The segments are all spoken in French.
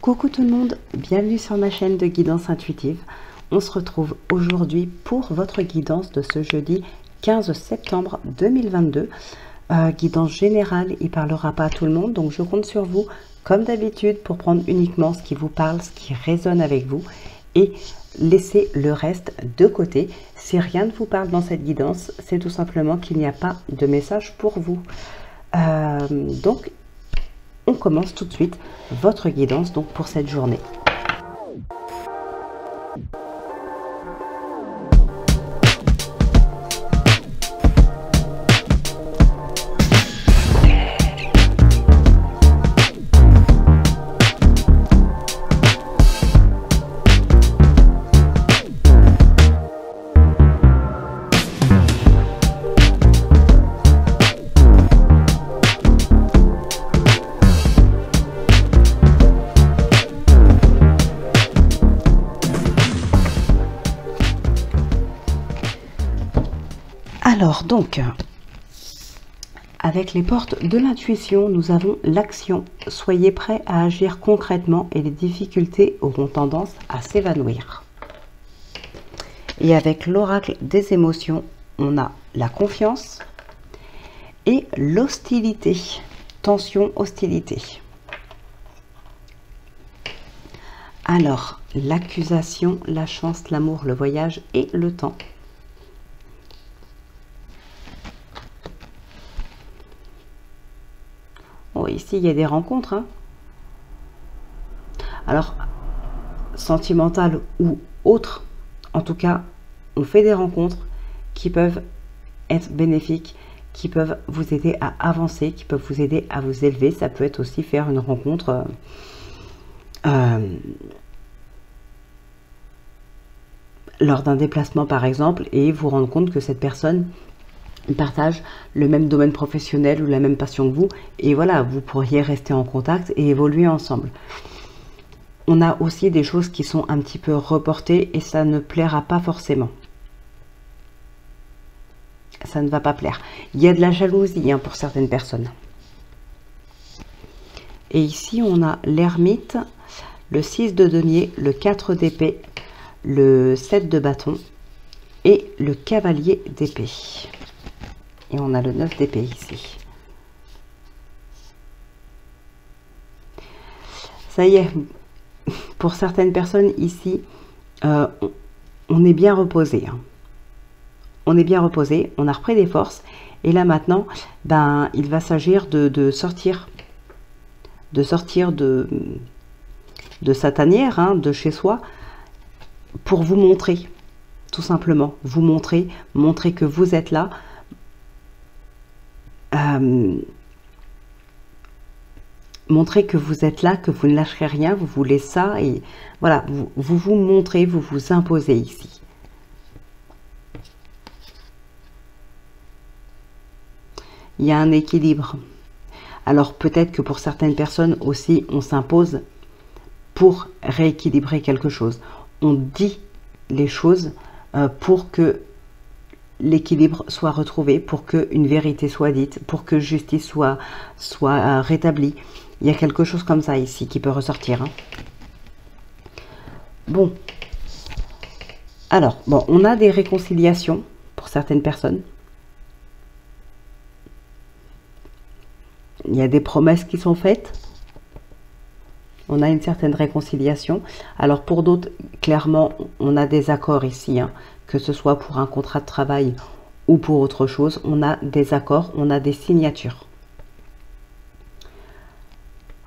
Coucou tout le monde, bienvenue sur ma chaîne de guidance intuitive. On se retrouve aujourd'hui pour votre guidance de ce jeudi 15 septembre 2022. Guidance générale, il ne parlera pas à tout le monde, donc je compte sur vous, comme d'habitude, pour prendre uniquement ce qui vous parle, ce qui résonne avec vous, et laisser le reste de côté. Si rien ne vous parle dans cette guidance, c'est tout simplement qu'il n'y a pas de message pour vous. Donc, on commence tout de suite votre guidance donc pour cette journée. Alors donc, avec les portes de l'intuition, nous avons l'action. Soyez prêts à agir concrètement et les difficultés auront tendance à s'évanouir. Et avec l'oracle des émotions, on a la confiance et l'hostilité. Tension, hostilité. Alors, l'accusation, la chance, l'amour, le voyage et le temps. Oh, ici, il y a des rencontres. Hein. Alors, sentimentales ou autres, en tout cas, on fait des rencontres qui peuvent être bénéfiques, qui peuvent vous aider à avancer, qui peuvent vous aider à vous élever. Ça peut être aussi faire une rencontre lors d'un déplacement, par exemple, et vous rendre compte que cette personne partage le même domaine professionnel ou la même passion que vous, et voilà, vous pourriez rester en contact et évoluer ensemble. On a aussi des choses qui sont un petit peu reportées et ça ne plaira pas forcément. Ça ne va pas plaire. Il y a de la jalousie pour certaines personnes. Et ici, on a l'ermite, le 6 de denier, le 4 d'épée, le 7 de bâton et le cavalier d'épée. Et on a le 9 d'épée ici. Ça y est, pour certaines personnes ici, on est bien reposé. Hein. On est bien reposé, on a repris des forces. Et là maintenant, ben, il va s'agir de sortir de sa tanière, hein, de chez soi, pour vous montrer, tout simplement. Vous montrer que vous êtes là. Montrer que vous êtes là, que vous ne lâcherez rien, vous voulez ça, et voilà, vous montrez, vous vous imposez ici. Il y a un équilibre. Alors peut-être que pour certaines personnes aussi, on s'impose pour rééquilibrer quelque chose. On dit les choses pour que l'équilibre soit retrouvé, pour qu'une vérité soit dite, pour que justice soit rétablie. Il y a quelque chose comme ça ici qui peut ressortir. Hein. Bon. Alors, bon, on a des réconciliations pour certaines personnes. Il y a des promesses qui sont faites. On a une certaine réconciliation. Alors pour d'autres, clairement, on a des accords ici, hein, que ce soit pour un contrat de travail ou pour autre chose. On a des accords, on a des signatures.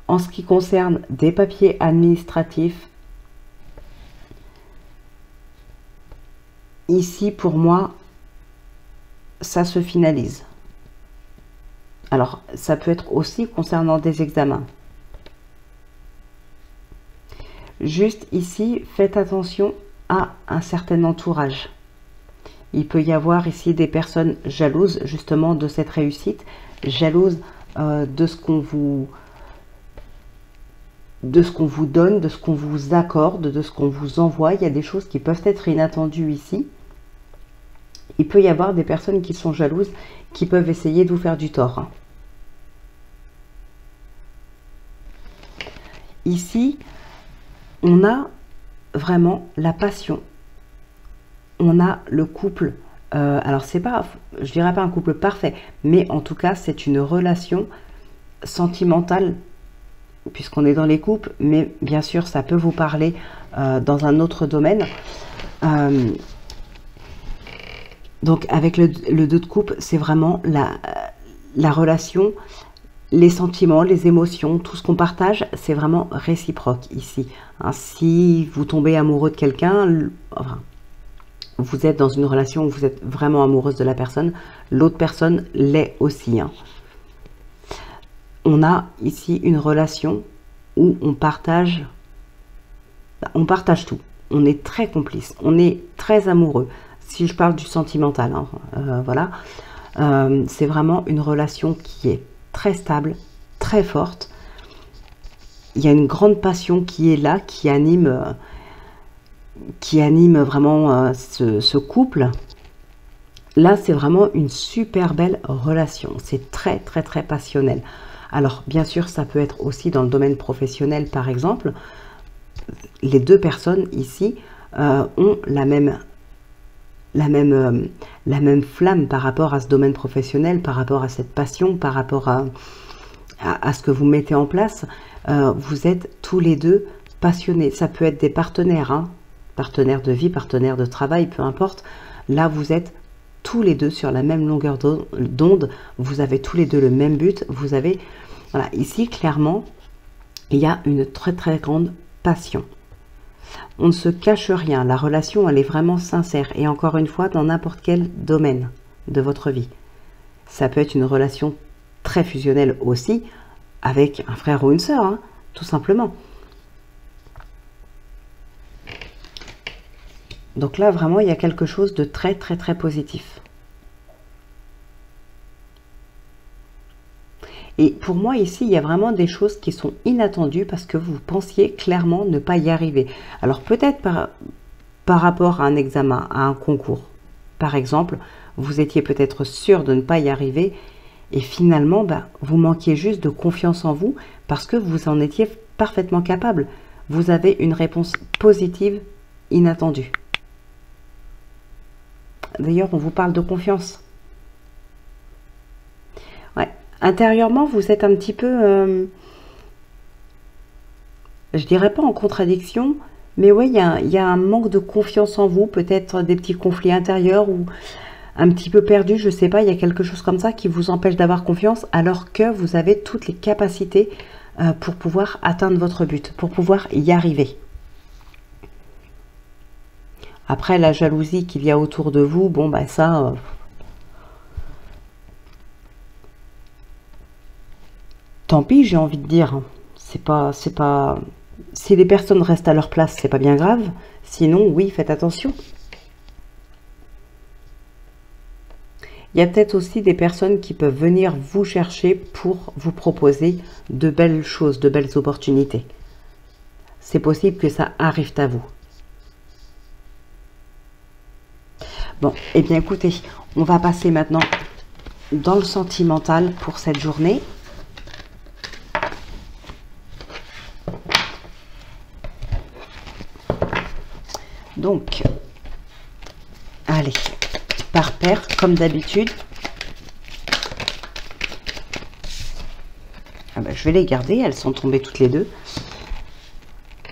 En ce qui concerne des papiers administratifs, ici pour moi, ça se finalise. Alors ça peut être aussi concernant des examens. Juste ici, faites attention à un certain entourage. Il peut y avoir ici des personnes jalouses justement de cette réussite, jalouses de ce qu'on vous donne, de ce qu'on vous accorde, de ce qu'on vous envoie. Il y a des choses qui peuvent être inattendues ici. Il peut y avoir des personnes qui sont jalouses, qui peuvent essayer de vous faire du tort. ici, on a vraiment la passion. On a le couple. Alors, c'est pas, je dirais pas un couple parfait, mais en tout cas, c'est une relation sentimentale, puisqu'on est dans les couples, mais bien sûr, ça peut vous parler dans un autre domaine. Donc, avec le 2 de coupe, c'est vraiment la relation, les sentiments, les émotions, tout ce qu'on partage, c'est vraiment réciproque ici. Hein, si vous tombez amoureux de quelqu'un, enfin, vous êtes dans une relation où vous êtes vraiment amoureuse de la personne, l'autre personne l'est aussi. Hein. On a ici une relation où on partage tout. On est très complice, on est très amoureux. Si je parle du sentimental, hein, voilà. C'est vraiment une relation qui est très stable, très forte. Il y a une grande passion qui est là, qui anime vraiment ce couple. Là, c'est vraiment une super belle relation. C'est très, très, très passionnel. Alors, bien sûr, ça peut être aussi dans le domaine professionnel, par exemple. Les 2 personnes ici ont la même flamme par rapport à ce domaine professionnel, par rapport à cette passion, par rapport à ce que vous mettez en place. Vous êtes tous les 2 passionnés. Ça peut être des partenaires, hein, partenaires de vie, partenaires de travail, peu importe. Là, vous êtes tous les 2 sur la même longueur d'onde. Vous avez tous les 2 le même but. Vous avez, voilà, ici, clairement, il y a une très, très grande passion. On ne se cache rien, la relation elle est vraiment sincère et encore une fois dans n'importe quel domaine de votre vie. Ça peut être une relation très fusionnelle aussi avec un frère ou une sœur, hein, tout simplement. Donc là vraiment il y a quelque chose de très très très positif. Et pour moi, ici, il y a vraiment des choses qui sont inattendues parce que vous pensiez clairement ne pas y arriver. Alors, peut-être par rapport à un examen, à un concours. Par exemple, vous étiez peut-être sûr de ne pas y arriver et finalement, vous manquiez juste de confiance en vous parce que vous en étiez parfaitement capable. Vous avez une réponse positive inattendue. D'ailleurs, on vous parle de confiance. Ouais. Intérieurement, vous êtes un petit peu, je dirais pas en contradiction, mais oui, il y a un manque de confiance en vous, peut-être des petits conflits intérieurs ou un petit peu perdu, je sais pas, il y a quelque chose comme ça qui vous empêche d'avoir confiance alors que vous avez toutes les capacités pour pouvoir atteindre votre but, pour pouvoir y arriver. Après, la jalousie qu'il y a autour de vous, bon, ça... tant pis, j'ai envie de dire. C'est pas... Si les personnes restent à leur place, c'est pas bien grave. Sinon, oui, faites attention. Il y a peut-être aussi des personnes qui peuvent venir vous chercher pour vous proposer de belles choses, de belles opportunités. C'est possible que ça arrive à vous. Bon, eh bien écoutez, on va passer maintenant dans le sentimental pour cette journée. Donc, allez, par paire, comme d'habitude. Ah ben, je vais les garder, elles sont tombées toutes les deux.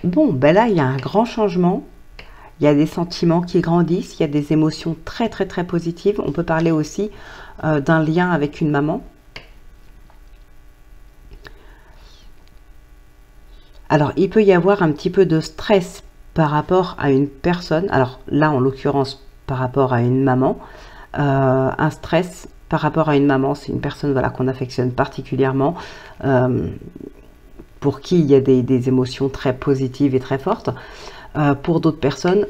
Bon, ben là, il y a un grand changement. Il y a des sentiments qui grandissent, il y a des émotions très, très, très positives. On peut parler aussi d'un lien avec une maman. Alors, il peut y avoir un petit peu de stress par rapport à une personne, alors là en l'occurrence par rapport à une maman, un stress par rapport à une maman, c'est une personne voilà, qu'on affectionne particulièrement, pour qui il y a des émotions très positives et très fortes. Pour d'autres personnes,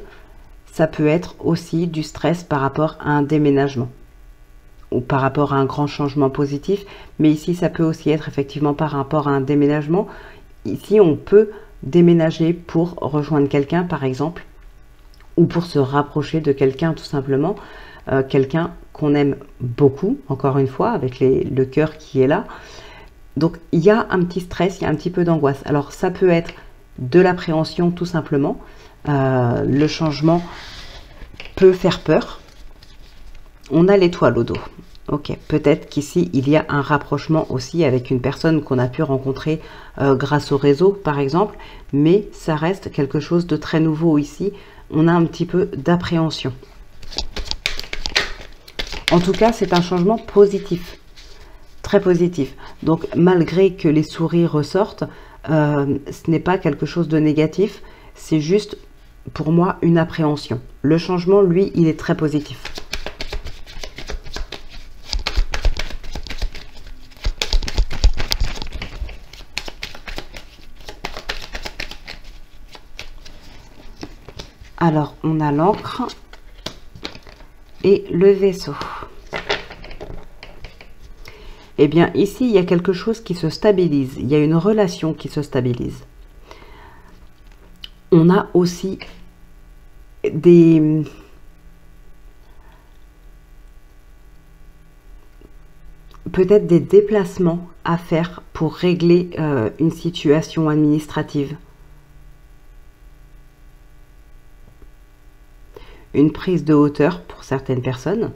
ça peut être aussi du stress par rapport à un déménagement ou par rapport à un grand changement positif, mais ici ça peut aussi être effectivement par rapport à un déménagement. Ici on peut déménager pour rejoindre quelqu'un par exemple, ou pour se rapprocher de quelqu'un tout simplement, quelqu'un qu'on aime beaucoup, encore une fois, avec le cœur qui est là. Donc, il y a un petit stress, il y a un petit peu d'angoisse. Alors, ça peut être de l'appréhension tout simplement. Le changement peut faire peur. On a l'étoile au dos. Ok, peut-être qu'ici, il y a un rapprochement aussi avec une personne qu'on a pu rencontrer grâce au réseau, par exemple. Mais ça reste quelque chose de très nouveau ici. On a un petit peu d'appréhension. En tout cas, c'est un changement positif. Très positif. Donc, malgré que les souris ressortent, ce n'est pas quelque chose de négatif. C'est juste, pour moi, une appréhension. Le changement, lui, il est très positif. Alors, on a l'encre et le vaisseau. Eh bien, ici, il y a quelque chose qui se stabilise. Il y a une relation qui se stabilise. On a aussi des... peut-être des déplacements à faire pour régler une situation administrative. Une prise de hauteur pour certaines personnes.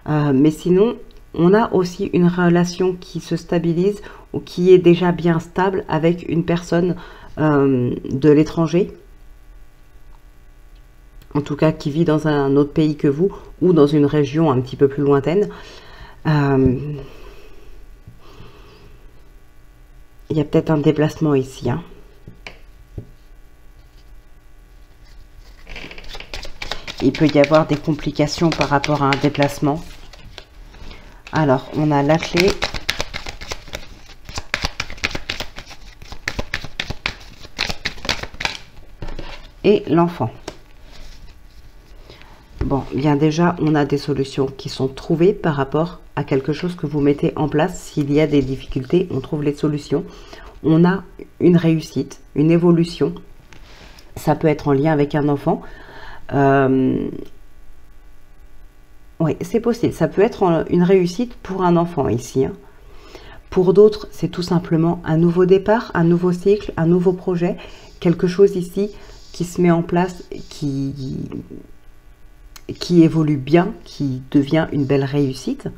Mais sinon, on a aussi une relation qui se stabilise ou qui est déjà bien stable avec une personne de l'étranger. En tout cas, qui vit dans un autre pays que vous ou dans une région un petit peu plus lointaine. Il y a peut-être un déplacement ici, hein. Il peut y avoir des complications par rapport à un déplacement. Alors, on a la clé. Et l'enfant. Bon, bien déjà, on a des solutions qui sont trouvées par rapport à quelque chose que vous mettez en place. S'il y a des difficultés, on trouve les solutions. On a une réussite, une évolution. Ça peut être en lien avec un enfant. Oui, c'est possible. Ça peut être une réussite pour un enfant ici, hein. Pour d'autres, c'est tout simplement un nouveau départ, un nouveau cycle, un nouveau projet. Quelque chose ici qui se met en place, qui évolue bien, qui devient une belle réussite.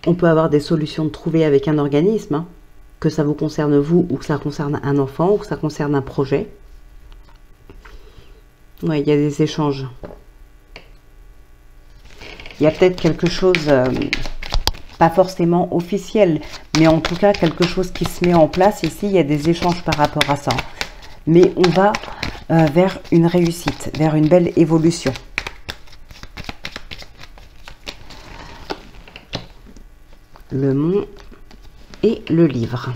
On peut avoir des solutions de trouver avec un organisme, hein, que ça vous concerne vous, ou que ça concerne un enfant, ou que ça concerne un projet. Oui, il y a des échanges. Il y a peut-être quelque chose, pas forcément officiel, mais en tout cas quelque chose qui se met en place. Ici, il y a des échanges par rapport à ça. Mais on va vers une réussite, vers une belle évolution. Le mont et le livre.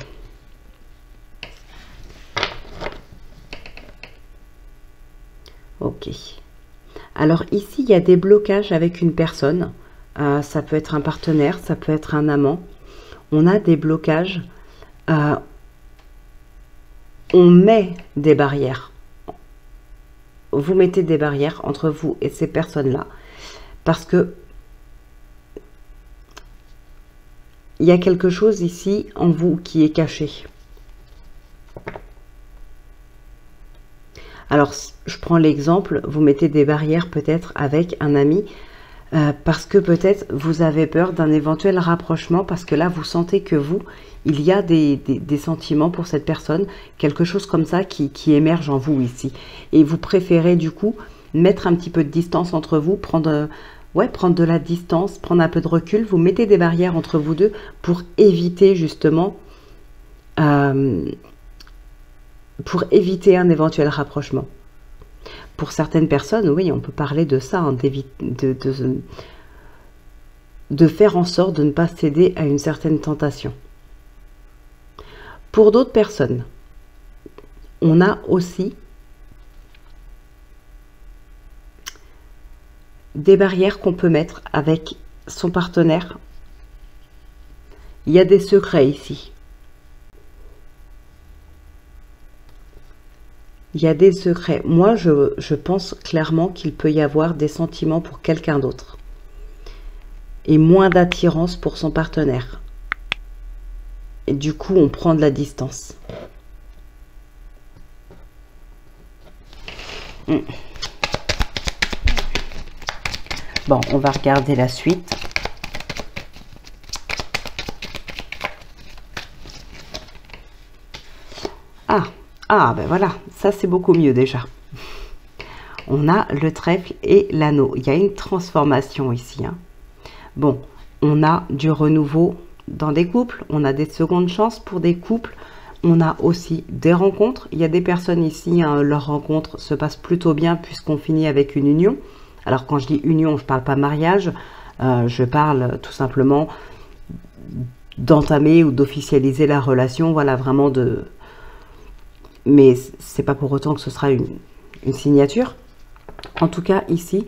Ok. Alors ici, il y a des blocages avec une personne. Ça peut être un partenaire, ça peut être un amant. On a des blocages. On met des barrières. Vous mettez des barrières entre vous et ces personnes-là. Parce que il y a quelque chose ici en vous qui est caché. Alors, je prends l'exemple, vous mettez des barrières peut-être avec un ami, parce que peut-être vous avez peur d'un éventuel rapprochement, parce que là, vous sentez que vous, il y a des sentiments pour cette personne, quelque chose comme ça qui émerge en vous ici. Et vous préférez du coup mettre un petit peu de distance entre vous, prendre de la distance, prendre un peu de recul. Vous mettez des barrières entre vous deux pour éviter justement, pour éviter un éventuel rapprochement. Pour certaines personnes, oui, on peut parler de ça, hein, de faire en sorte de ne pas céder à une certaine tentation. Pour d'autres personnes, on a aussi des barrières qu'on peut mettre avec son partenaire. Il y a des secrets ici. Il y a des secrets. Moi, je pense clairement qu'il peut y avoir des sentiments pour quelqu'un d'autre. Et moins d'attirance pour son partenaire. Et du coup, on prend de la distance. Bon, on va regarder la suite. Ben voilà, ça c'est beaucoup mieux déjà. On a le trèfle et l'anneau. Il y a une transformation ici. Hein. Bon, on a du renouveau dans des couples, on a des secondes chances pour des couples, on a aussi des rencontres. Il y a des personnes ici, hein, leur rencontre se passe plutôt bien puisqu'on finit avec une union. Alors quand je dis union, je ne parle pas mariage, je parle tout simplement d'entamer ou d'officialiser la relation, voilà, vraiment de... Mais c'est pas pour autant que ce sera une signature. En tout cas, ici,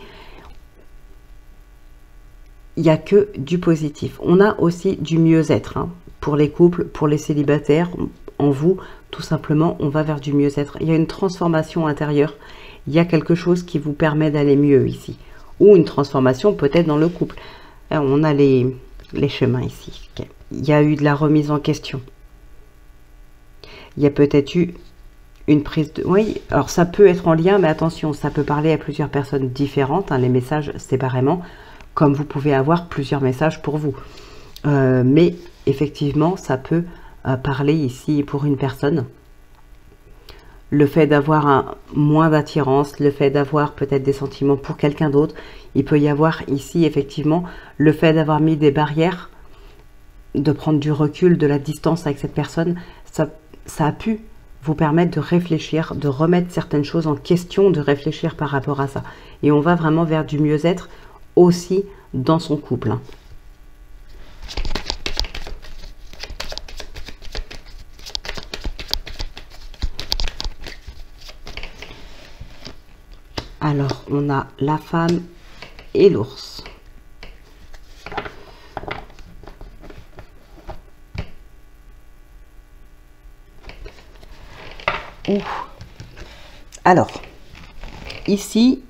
il n'y a que du positif. On a aussi du mieux-être, hein, pour les couples, pour les célibataires. En vous, tout simplement, on va vers du mieux-être. Il y a une transformation intérieure. Il y a quelque chose qui vous permet d'aller mieux ici. Ou une transformation peut-être dans le couple. On a les chemins ici. Il y a eu de la remise en question. Il y a peut-être eu une prise de... Oui, alors ça peut être en lien, mais attention, ça peut parler à plusieurs personnes différentes, hein, les messages séparément, comme vous pouvez avoir plusieurs messages pour vous. Mais effectivement, ça peut parler ici pour une personne. Le fait d'avoir moins d'attirance, le fait d'avoir peut-être des sentiments pour quelqu'un d'autre, il peut y avoir ici effectivement le fait d'avoir mis des barrières, de prendre du recul, de la distance avec cette personne, ça a pu vous permettre de réfléchir, de remettre certaines choses en question, de réfléchir par rapport à ça. Et on va vraiment vers du mieux-être aussi dans son couple. Hein. Alors, on a la femme et l'ours. Alors, ici,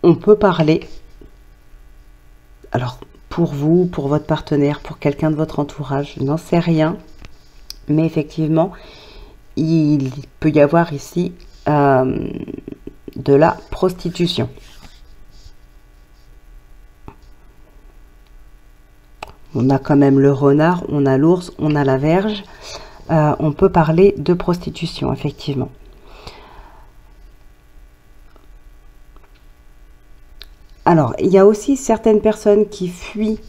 on peut parler, alors pour vous, pour votre partenaire, pour quelqu'un de votre entourage, je n'en sais rien, mais effectivement, il peut y avoir ici de la prostitution. On a quand même le renard, on a l'ours, on a la verge. On peut parler de prostitution, effectivement. Alors, il y a aussi certaines personnes qui fuient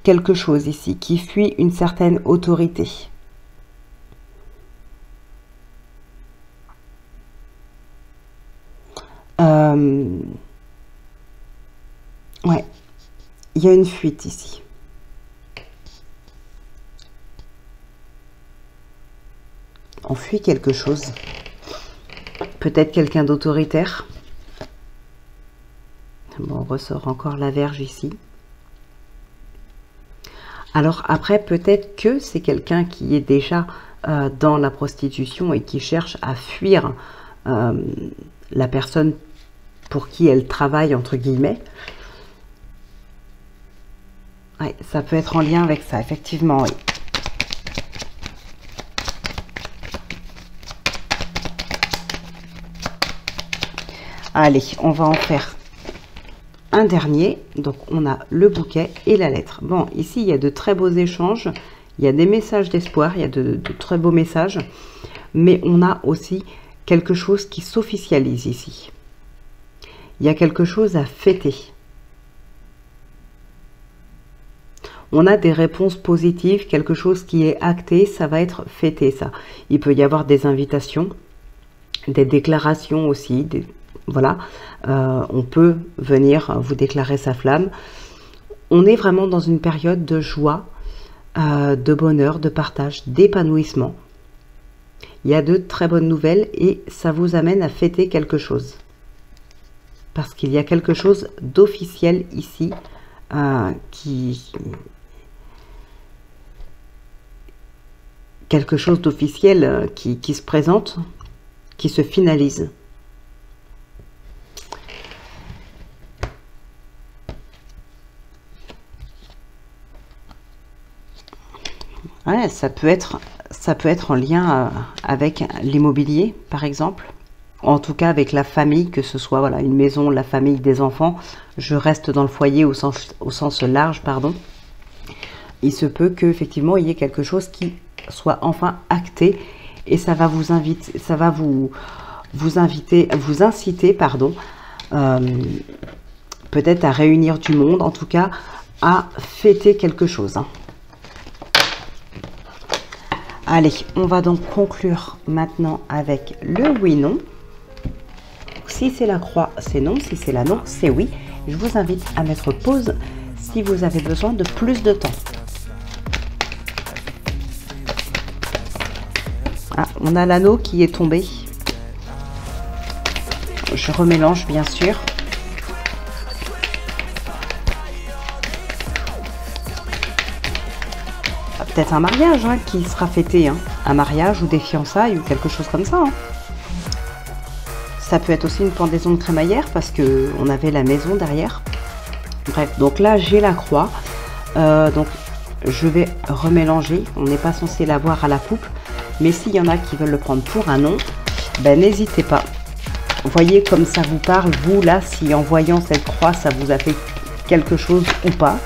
quelque chose ici, qui fuient une certaine autorité. Ouais, il y a une fuite ici. On fuit quelque chose. Peut-être quelqu'un d'autoritaire. Bon, on ressort encore la verge ici. Alors après, peut-être que c'est quelqu'un qui est déjà dans la prostitution et qui cherche à fuir la personne pour qui elle travaille, entre guillemets. Ouais, ça peut être en lien avec ça, effectivement, oui. Allez, on va en faire un dernier. Donc, on a le bouquet et la lettre. Bon, ici, il y a de très beaux échanges. Il y a des messages d'espoir. Il y a de très beaux messages. Mais on a aussi quelque chose qui s'officialise ici. Il y a quelque chose à fêter. On a des réponses positives, quelque chose qui est acté. Ça va être fêté, ça. Il peut y avoir des invitations, des déclarations aussi, voilà, on peut venir vous déclarer sa flamme. On est vraiment dans une période de joie, de bonheur, de partage, d'épanouissement. Il y a de très bonnes nouvelles et ça vous amène à fêter quelque chose. Parce qu'il y a quelque chose d'officiel ici quelque chose d'officiel qui se présente. qui se finalise. Ouais, ça peut être en lien avec l'immobilier, par exemple. En tout cas, avec la famille, que ce soit voilà, une maison, la famille, des enfants. Je reste dans le foyer au sens large, pardon. Il se peut qu'effectivement, il y ait quelque chose qui soit enfin acté. Et ça va vous inviter, ça va vous inciter, pardon, peut-être à réunir du monde, en tout cas, à fêter quelque chose. Hein. Allez, on va donc conclure maintenant avec le oui-non. Si c'est la croix, c'est non. Si c'est la non, c'est oui. Je vous invite à mettre pause si vous avez besoin de plus de temps. Ah, on a l'anneau qui est tombé. Je remélange bien sûr. Peut-être un mariage hein, qui sera fêté, hein. Un mariage ou des fiançailles ou quelque chose comme ça. Hein. Ça peut être aussi une pendaison de crémaillère parce que on avait la maison derrière. Bref, donc là j'ai la croix. Donc je vais remélanger. On n'est pas censé l'avoir à la coupe, mais s'il y en a qui veulent le prendre pour un non, ben n'hésitez pas. Voyez comme ça vous parle, vous là, si en voyant cette croix ça vous a fait quelque chose ou pas.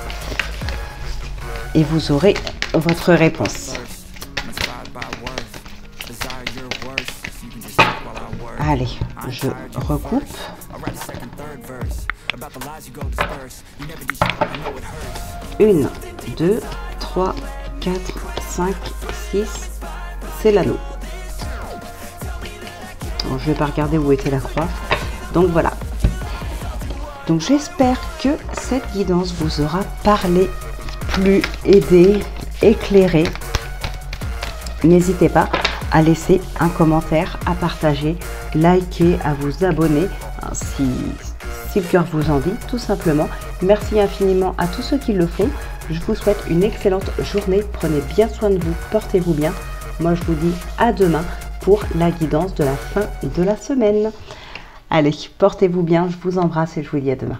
Et vous aurez votre réponse. Allez, je recoupe. 1, 2, 3, 4, 5, 6, c'est l'anneau. Je vais pas regarder où était la croix. Donc voilà. Donc j'espère que cette guidance vous aura parlé, plu, aidé, éclairé. N'hésitez pas à laisser un commentaire, à partager, liker, à vous abonner si le cœur vous en dit, tout simplement. Merci infiniment à tous ceux qui le font. Je vous souhaite une excellente journée. Prenez bien soin de vous, portez-vous bien. Moi, je vous dis à demain pour la guidance de la fin de la semaine. Allez, portez-vous bien, je vous embrasse et je vous dis à demain.